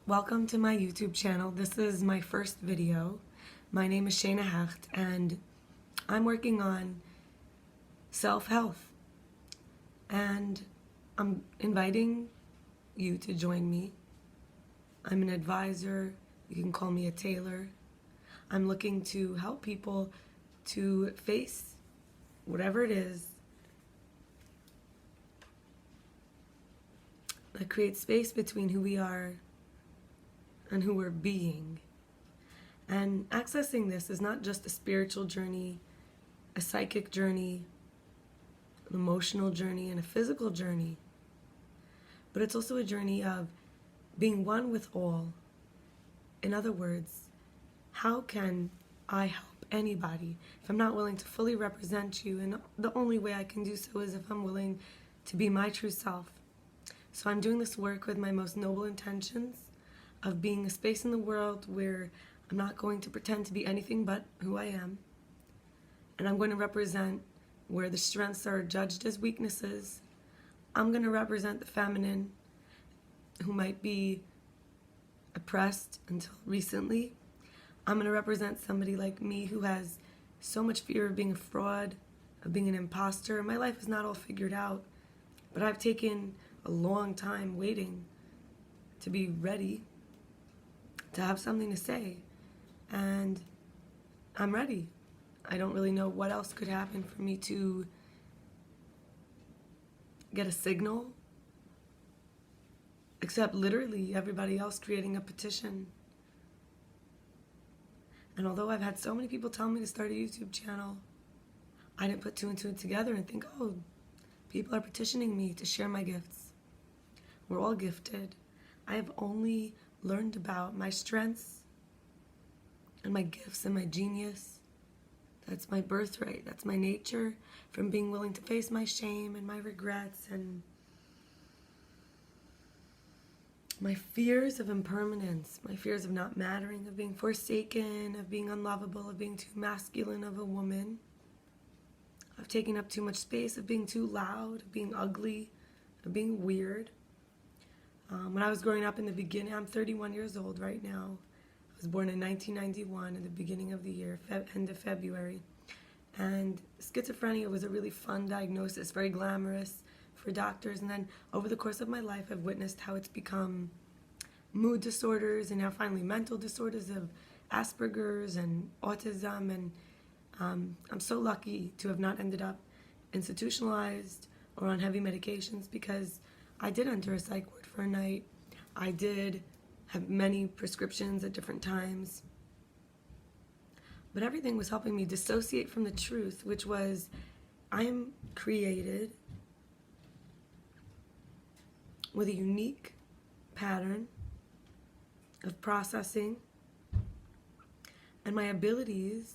Welcome to my YouTube channel. This is my first video. My name is Shayna Hecht and I'm working on self-health, and I'm inviting you to join me. I'm an advisor. You can call me a tailor. I'm looking to help people to face whatever it is that creates space between who we are and who we're being. And accessing this is not just a spiritual journey, a psychic journey, an emotional journey, and a physical journey, but it's also a journey of being one with all. In other words, how can I help anybody if I'm not willing to fully represent you? And the only way I can do so is if I'm willing to be my true self. So I'm doing this work with my most noble intentions of being a space in the world where I'm not going to pretend to be anything but who I am. And I'm going to represent where the strengths are judged as weaknesses. I'm going to represent the feminine who might be oppressed until recently. I'm going to represent somebody like me who has so much fear of being a fraud, of being an imposter. My life is not all figured out, but I've taken a long time waiting to be ready to have something to say, and I'm ready. I don't really know what else could happen for me to get a signal, except literally everybody else creating a petition. And although I've had so many people tell me to start a YouTube channel, I didn't put two and two together and think, oh, people are petitioning me to share my gifts. We're all gifted. I have only learned about my strengths and my gifts and my genius. That's my birthright. That's my nature, from being willing to face my shame and my regrets and my fears of impermanence, my fears of not mattering, of being forsaken, of being unlovable, of being too masculine of a woman, of taking up too much space, of being too loud, of being ugly, of being weird. When I was growing up in the beginning, I'm 31 years old right now. I was born in 1991 in the beginning of the year, end of February. And schizophrenia was a really fun diagnosis, very glamorous for doctors. And then over the course of my life, I've witnessed how it's become mood disorders and now finally mental disorders of Asperger's and autism. And I'm so lucky to have not ended up institutionalized or on heavy medications, because I did enter a psych ward for a night. I did have many prescriptions at different times. But everything was helping me dissociate from the truth, which was I am created with a unique pattern of processing, and my abilities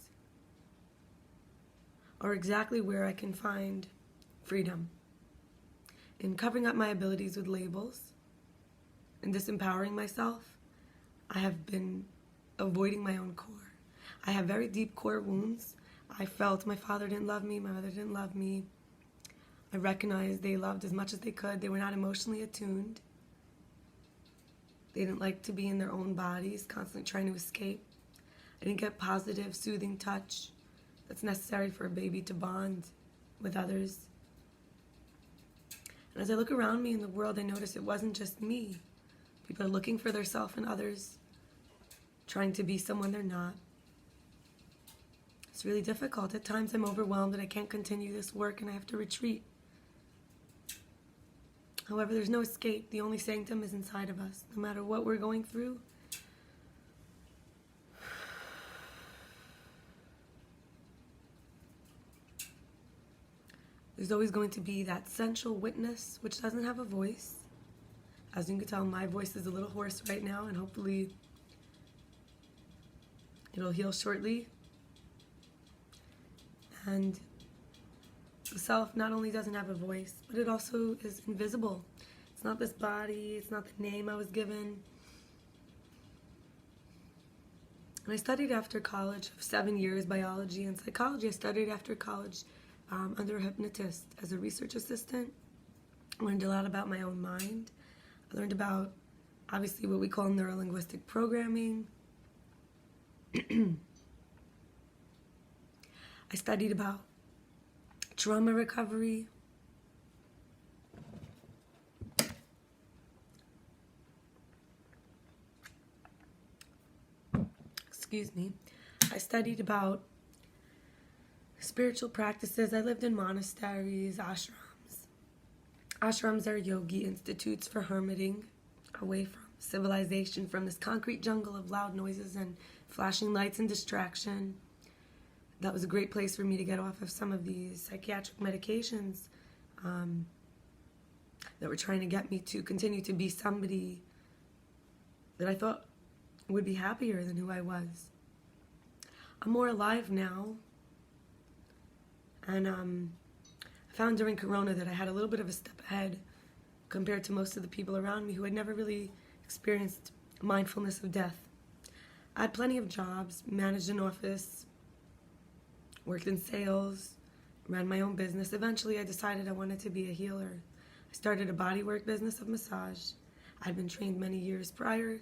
are exactly where I can find freedom. In covering up my abilities with labels and disempowering myself, I have been avoiding my own core. I have very deep core wounds. I felt my father didn't love me, my mother didn't love me. I recognized they loved as much as they could. They were not emotionally attuned. They didn't like to be in their own bodies, constantly trying to escape. I didn't get positive, soothing touch that's necessary for a baby to bond with others. And as I look around me in the world, I notice it wasn't just me. People are looking for their self in others, trying to be someone they're not. It's really difficult. At times I'm overwhelmed and I can't continue this work and I have to retreat. However, there's no escape. The only sanctum is inside of us. No matter what we're going through, there's always going to be that central witness which doesn't have a voice. As you can tell, my voice is a little hoarse right now, and hopefully it'll heal shortly. And the self not only doesn't have a voice, but it also is invisible. It's not this body, it's not the name I was given. And I studied after college, 7 years, biology and psychology. I studied after college under a hypnotist as a research assistant. I learned a lot about my own mind. I learned about obviously what we call neuro-linguistic programming. I studied about trauma recovery. Excuse me. I studied about spiritual practices. I lived in monasteries, ashrams. Ashrams are yogi institutes for hermiting away from civilization, from this concrete jungle of loud noises and flashing lights and distraction. That was a great place for me to get off of some of these psychiatric medications that were trying to get me to continue to be somebody that I thought would be happier than who I was. I'm more alive now. And I found during Corona that I had a little bit of a step ahead compared to most of the people around me who had never really experienced mindfulness of death. I had plenty of jobs, managed an office, worked in sales, ran my own business. Eventually I decided I wanted to be a healer. I started a bodywork business of massage. I'd been trained many years prior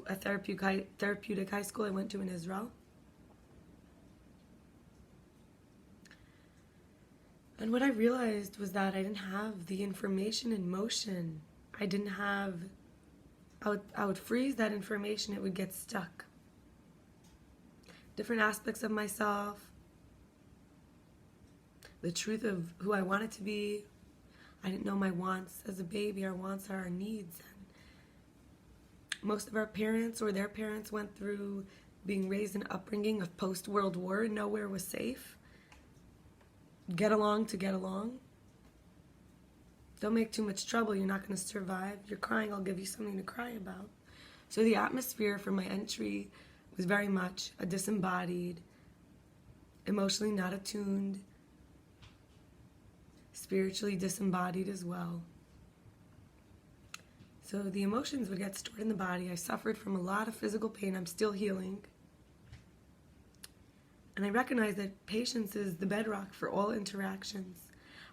at a therapeutic high school I went to in Israel. And what I realized was that I didn't have the information in motion. I would freeze that information, it would get stuck. Different aspects of myself, the truth of who I wanted to be. I didn't know my wants as a baby. Our wants are our needs. And most of our parents or their parents went through being raised in an upbringing of post-World War. Nowhere was safe. Get along to get along. Don't make too much trouble, you're not going to survive. You're crying, I'll give you something to cry about. So the atmosphere for my entry was very much a disembodied, emotionally not attuned, spiritually disembodied as well. So the emotions would get stored in the body. I suffered from a lot of physical pain. I'm still healing. And I recognized that patience is the bedrock for all interactions.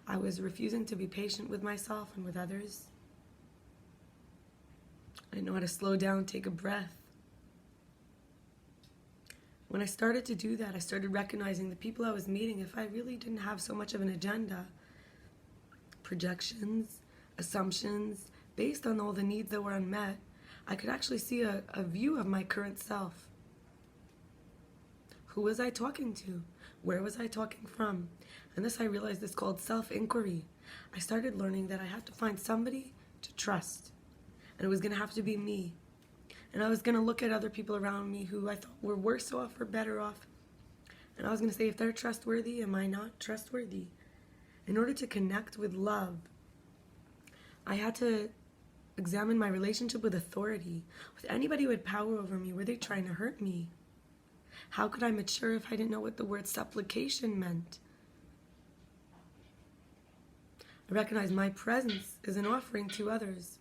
I was refusing to be patient with myself and with others. I didn't know how to slow down, take a breath. When I started to do that, I started recognizing the people I was meeting, if I really didn't have so much of an agenda, projections, assumptions, based on all the needs that were unmet, I could actually see a view of my current self. Who was I talking to? Where was I talking from? And this I realized is called self-inquiry. I started learning that I had to find somebody to trust. And it was going to have to be me. And I was going to look at other people around me who I thought were worse off or better off. And I was going to say, if they're trustworthy, am I not trustworthy? In order to connect with love, I had to examine my relationship with authority. With anybody who had power over me, were they trying to hurt me? How could I mature if I didn't know what the word supplication meant? I recognize my presence is an offering to others.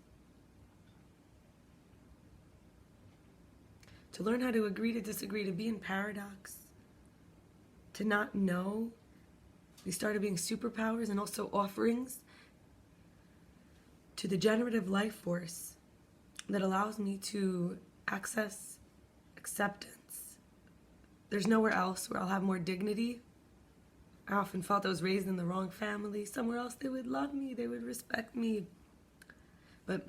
To learn how to agree to disagree, to be in paradox, to not know. We started being superpowers and also offerings to the generative life force that allows me to access acceptance. There's nowhere else where I'll have more dignity. I often felt I was raised in the wrong family. Somewhere else they would love me, they would respect me. But,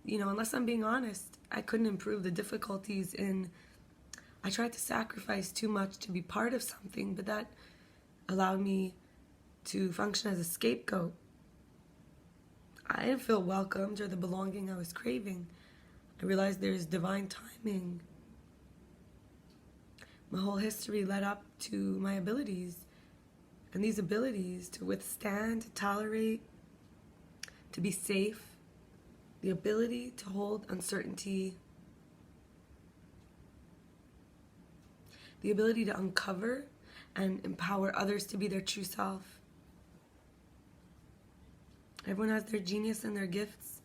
unless I'm being honest, I couldn't improve the difficulties I tried to sacrifice too much to be part of something, but that allowed me to function as a scapegoat. I didn't feel welcomed or the belonging I was craving. I realized there's divine timing. My whole history led up to my abilities. And these abilities to withstand, to tolerate, to be safe, the ability to hold uncertainty, the ability to uncover and empower others to be their true self. Everyone has their genius and their gifts.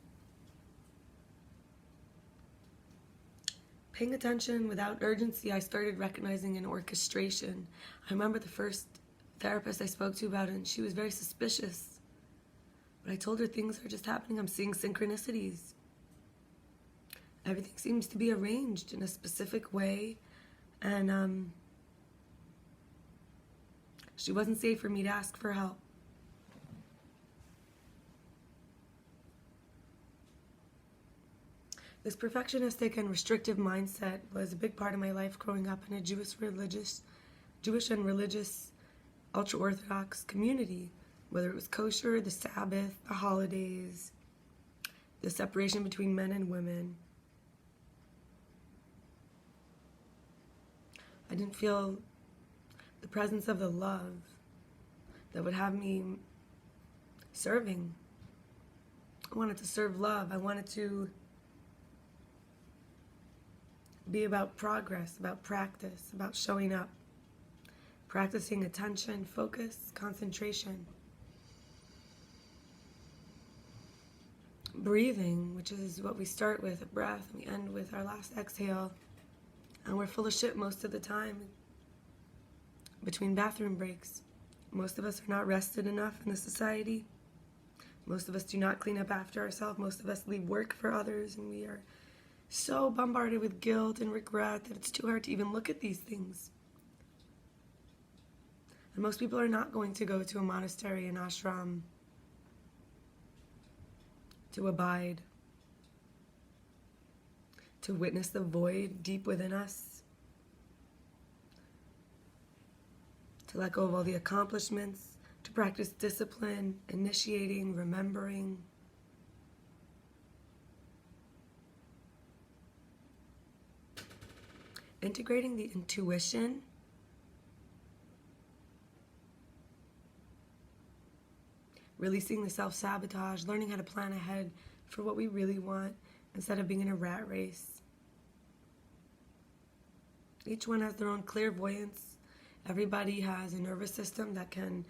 Paying attention without urgency, I started recognizing an orchestration. I remember the first therapist I spoke to about it, and she was very suspicious. But I told her things are just happening. I'm seeing synchronicities. everything seems to be arranged in a specific way, and she wasn't safe for me to ask for help. This perfectionistic and restrictive mindset was a big part of my life growing up in a Jewish and religious ultra-Orthodox community, whether it was kosher, the Sabbath, the holidays, the separation between men and women. I didn't feel the presence of the love that would have me serving. I wanted to serve love. I wanted to be about progress, about practice, about showing up, practicing attention, focus, concentration. Breathing, which is what we start with, a breath, and we end with our last exhale. And we're full of shit most of the time between bathroom breaks. Most of us are not rested enough in this society. Most of us do not clean up after ourselves. Most of us leave work for others, and we are so bombarded with guilt and regret that it's too hard to even look at these things. And most people are not going to go to a monastery, an ashram, to abide, to witness the void deep within us, to let go of all the accomplishments, to practice discipline, initiating, remembering. Integrating the intuition, releasing the self-sabotage, learning how to plan ahead for what we really want instead of being in a rat race. Each one has their own clairvoyance. Everybody has a nervous system that can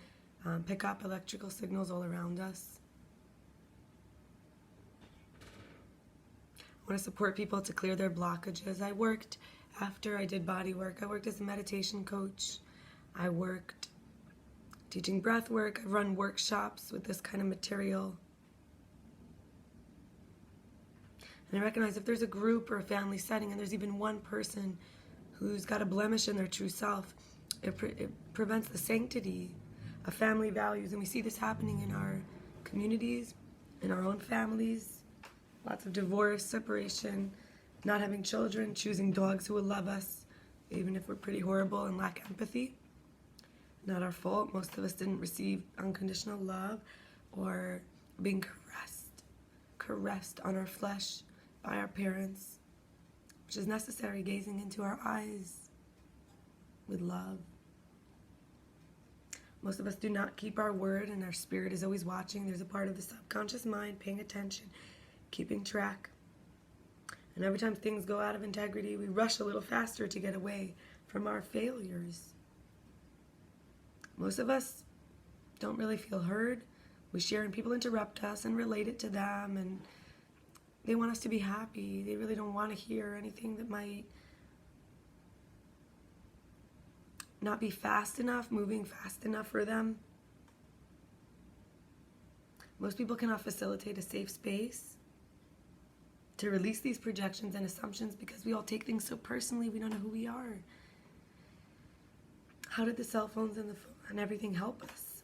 pick up electrical signals all around us. I want to support people to clear their blockages. After I did body work, I worked as a meditation coach. I worked teaching breath work. I've run workshops with this kind of material. And I recognize if there's a group or a family setting and there's even one person who's got a blemish in their true self, it prevents the sanctity of family values. And we see this happening in our communities, in our own families. Lots of divorce, separation, not having children, choosing dogs who will love us, even if we're pretty horrible and lack empathy. Not our fault. Most of us didn't receive unconditional love or being caressed on our flesh by our parents, which is necessary, gazing into our eyes with love. Most of us do not keep our word, and our spirit is always watching. There's a part of the subconscious mind paying attention, keeping track. And every time things go out of integrity, we rush a little faster to get away from our failures. Most of us don't really feel heard. We share and people interrupt us and relate it to them, and they want us to be happy. They really don't want to hear anything that might not be fast enough, moving fast enough for them. Most people cannot facilitate a safe space to release these projections and assumptions because we all take things so personally. We don't know who we are. How did the cell phones and the phone and everything help us?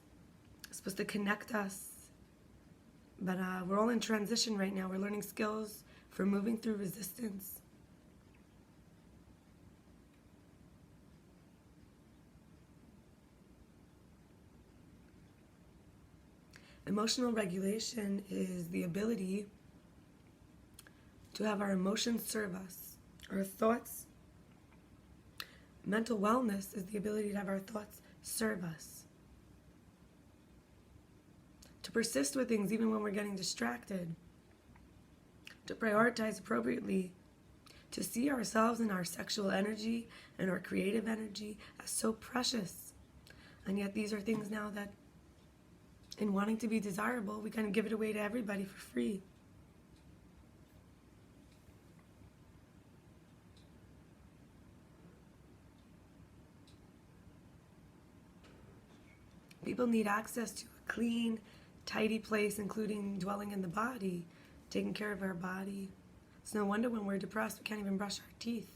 It's supposed to connect us. But we're all in transition right now. We're learning skills for moving through resistance. Emotional regulation is the ability to have our emotions serve us, our thoughts. Mental wellness is the ability to have our thoughts serve us. To persist with things even when we're getting distracted. To prioritize appropriately. To see ourselves and our sexual energy and our creative energy as so precious. And yet these are things now that, in wanting to be desirable, we kind of give it away to everybody for free. People need access to a clean, tidy place, including dwelling in the body, taking care of our body, It's no wonder when we're depressed, we can't even brush our teeth.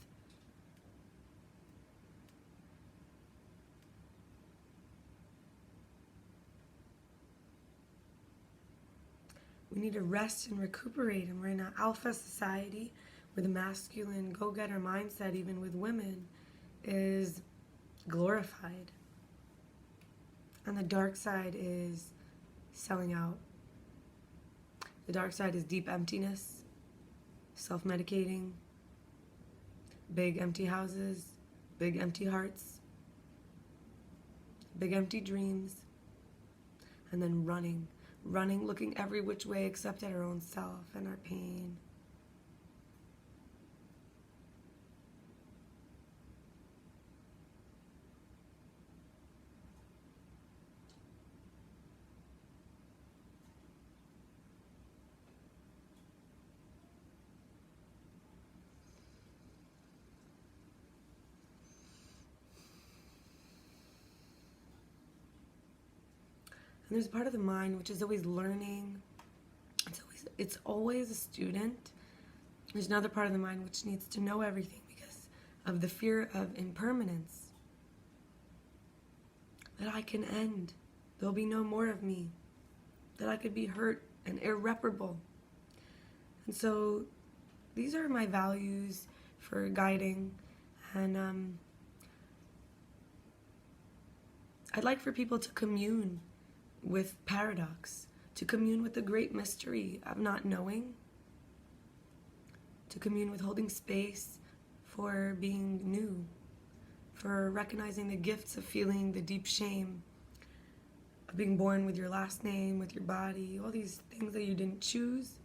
We need to rest and recuperate, and we're in an alpha society where the masculine go-getter mindset, even with women, is glorified. And the dark side is selling out. The dark side is deep emptiness, self-medicating, big empty houses, big empty hearts, big empty dreams, and then running, looking every which way except at our own self and our pain. And there's a part of the mind which is always learning. It's always a student. There's another part of the mind which needs to know everything because of the fear of impermanence. That I can end. There'll be no more of me. That I could be hurt and irreparable. And so these are my values for guiding. And I'd like for people to commune with paradox, to commune with the great mystery of not knowing, to commune with holding space for being new, for recognizing the gifts of feeling the deep shame of being born with your last name, with your body, all these things that you didn't choose,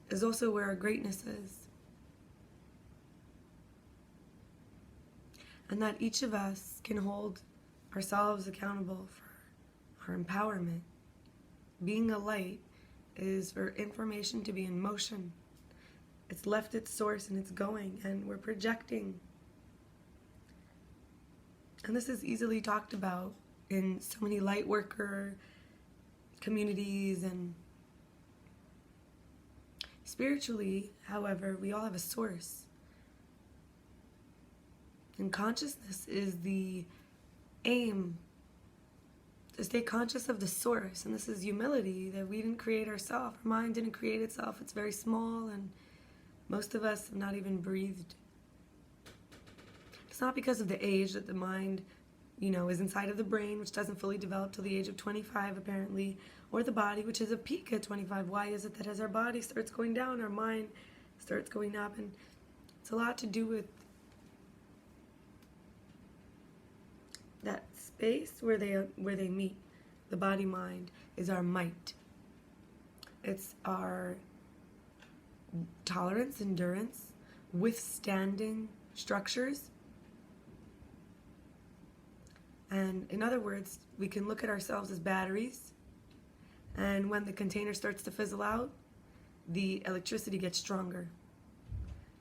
is also where our greatness is. And that each of us can hold ourselves accountable for our empowerment. Being a light is for information to be in motion. It's left its source and it's going, and we're projecting. And this is easily talked about in so many light worker communities. And spiritually, however, we all have a source. And consciousness is the aim, to stay conscious of the source. And this is humility, that we didn't create ourselves. Our mind didn't create itself. It's very small, and most of us have not even breathed. It's not because of the age that the mind, is inside of the brain, which doesn't fully develop till the age of 25 apparently, or the body, which is a peak at 25. Why is it that as our body starts going down, our mind starts going up? And it's a lot to do with that space where they meet. The body mind is our might. It's our tolerance, endurance, withstanding structures. And in other words, we can look at ourselves as batteries, and when the container starts to fizzle out, the electricity gets stronger.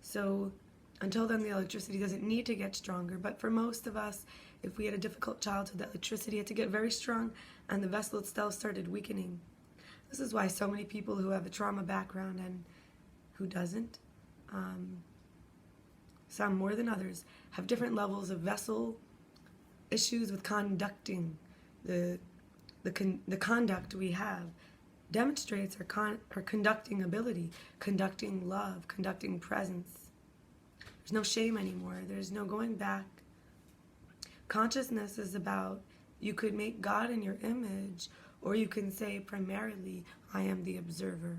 So until then, the electricity doesn't need to get stronger. But for most of us, if we had a difficult childhood, the electricity had to get very strong, and the vessel itself started weakening. This is why so many people who have a trauma background and who doesn't, some more than others, have different levels of vessel issues with conducting. The conduct we have demonstrates our conducting ability, conducting love, conducting presence. There's no shame anymore. There's no going back. Consciousness is about, you could make God in your image, or you can say primarily, I am the observer.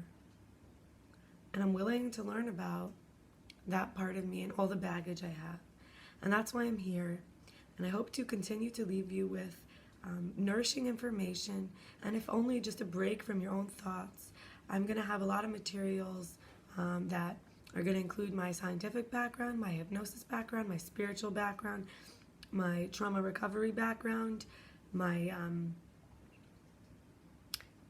And I'm willing to learn about that part of me and all the baggage I have. And that's why I'm here. And I hope to continue to leave you with nourishing information, and if only just a break from your own thoughts. I'm going to have a lot of materials that are going to include my scientific background, my hypnosis background, my spiritual background, my trauma recovery background, my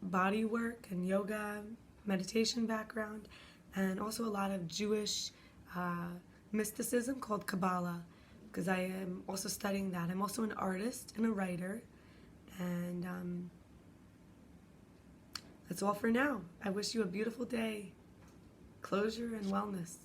body work and yoga, meditation background, and also a lot of Jewish mysticism called Kabbalah, because I am also studying that. I'm also an artist and a writer, and that's all for now. I wish you a beautiful day. closure and wellness.